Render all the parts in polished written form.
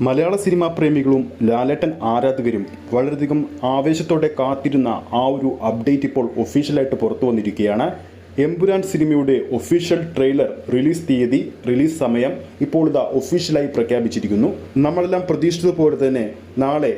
മലയാള cinema പ്രേമികളും ലാലേട്ടൻ ആരാധകരും വളരെയധികം ആവേശത്തോടെ കാത്തിരുന്ന ആ ഒരു അപ്ഡേറ്റ് ഇപ്പോൾ ഒഫീഷ്യലായിട്ട് പുറത്തു വന്നിരിക്കുകയാണ്. എമ്പുരാൻ സിനിമയുടെ ഒഫീഷ്യൽ ട്രെയിലർ റിലീസ് തീയതി, റിലീസ് സമയം ഇപ്പോൾ ഇതാ ഒഫീഷ്യലായി പ്രഖ്യാപിച്ചിരിക്കുന്നു. നമ്മളെല്ലാം പ്രതീക്ഷിച്ചതുപോലെ തന്നെ നാളെ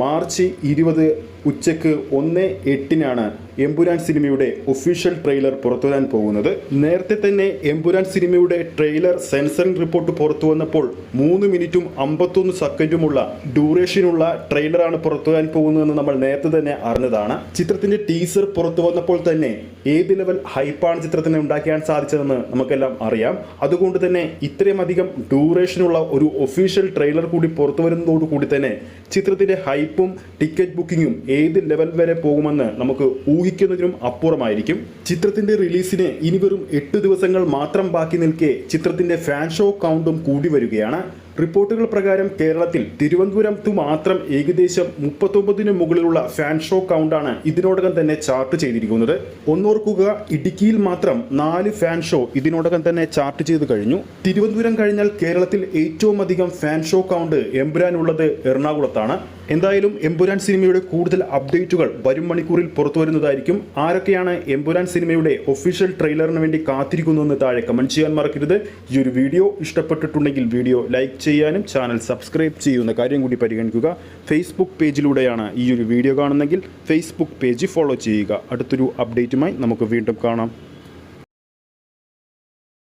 മാർച്ച് 20 ഉച്ചയ്ക്ക് 1:08 എമ്പുരാൻ സിനിമയുടെ ഒഫീഷ്യൽ ട്രെയിലർ പുറത്തുവരാൻ പോകുന്നത്. നേരത്തെ തന്നെ എമ്പുരാൻ സിനിമയുടെ ട്രെയിലർ സെൻസറിംഗ് റിപ്പോർട്ട് പുറത്തു വന്നപ്പോൾ 3 മിനിറ്റും 51 സെക്കൻഡുമുള്ള ഡ്യൂറേഷനുള്ള ട്രെയിലറാണ് പുറത്തുവരാൻ പോകുന്നതെന്ന് നമ്മൾ നേരത്തെ തന്നെ അറിഞ്ഞതാണ്. ചിത്രത്തിന്റെ ടീസർ പുറത്തു വന്നപ്പോൾ തന്നെ ഏത് ലെവൽ ഹൈപ്പാണ് ചിത്രത്തിന് ഉണ്ടാക്കാൻ സാധിച്ചതെന്ന് നമുക്കെല്ലാം അറിയാം. അതുകൊണ്ട് തന്നെ ഇത്രയും അധികം ഡ്യൂറേഷനുള്ള ഒരു ഒഫീഷ്യൽ ട്രെയിലർ കൂടി പുറത്തു വരുന്നതോടുകൂടി തന്നെ ചിത്രത്തിന്റെ ഹൈപ്പും ടിക്കറ്റ് ബുക്കിങ്ങും ഏത് ലെവൽ വരെ പോകുമെന്ന് നമുക്ക് ഊഹിക്കുന്നതിനും അപ്പുറമായിരിക്കും. ചിത്രത്തിന്റെ റിലീസിന് ഇനി വെറും 8 ദിവസങ്ങൾ മാത്രം ബാക്കി നിൽക്കെ ചിത്രത്തിന്റെ ഫാൻ ഷോ കൗണ്ടും കൂടി വരികയാണ്. റിപ്പോർട്ടുകൾ പ്രകാരം കേരളത്തിൽ തിരുവനന്തപുരത്ത് മാത്രം ഏകദേശം 39 മുകളിലുള്ള ഫാൻ ഷോ കൗണ്ടാണ് ഇതിനോടകം തന്നെ ചാർട്ട് ചെയ്തിരിക്കുന്നത്. ഒന്നോർക്കുക, ഇടുക്കിയിൽ മാത്രം 4 ഫാൻ ഷോ ഇതിനോടകം തന്നെ ചാർട്ട് ചെയ്ത് കഴിഞ്ഞു. തിരുവനന്തപുരം കഴിഞ്ഞാൽ കേരളത്തിൽ ഏറ്റവും അധികം ഫാൻ ഷോ കൗണ്ട് എമ്പുരാൻ ഉള്ളത് എറണാകുളത്താണ്. എന്തായാലും എമ്പുരാൻ സിനിമയുടെ കൂടുതൽ അപ്ഡേറ്റുകൾ വരും മണിക്കൂറിൽ പുറത്തു വരുന്നതായിരിക്കും. ആരൊക്കെയാണ് എമ്പുരാൻ സിനിമയുടെ ഒഫീഷ്യൽ ട്രെയിലറിന് വേണ്ടി കാത്തിരിക്കുന്നതെന്ന് താഴെ കമന്റ് ചെയ്യാൻ മറക്കരുത്. ഈ ഒരു വീഡിയോ ഇഷ്ടപ്പെട്ടിട്ടുണ്ടെങ്കിൽ വീഡിയോ ലൈക്ക് ചെയ്യാനും ചാനൽ സബ്സ്ക്രൈബ് ചെയ്യുന്ന കാര്യം കൂടി പരിഗണിക്കുക. ഫേസ്ബുക്ക് പേജിലൂടെയാണ് ഈ ഒരു വീഡിയോ കാണുന്നതെങ്കിൽ ഫേസ്ബുക്ക് പേജ് ഫോളോ ചെയ്യുക. അടുത്തൊരു അപ്ഡേറ്റുമായി നമുക്ക് വീണ്ടും കാണാം.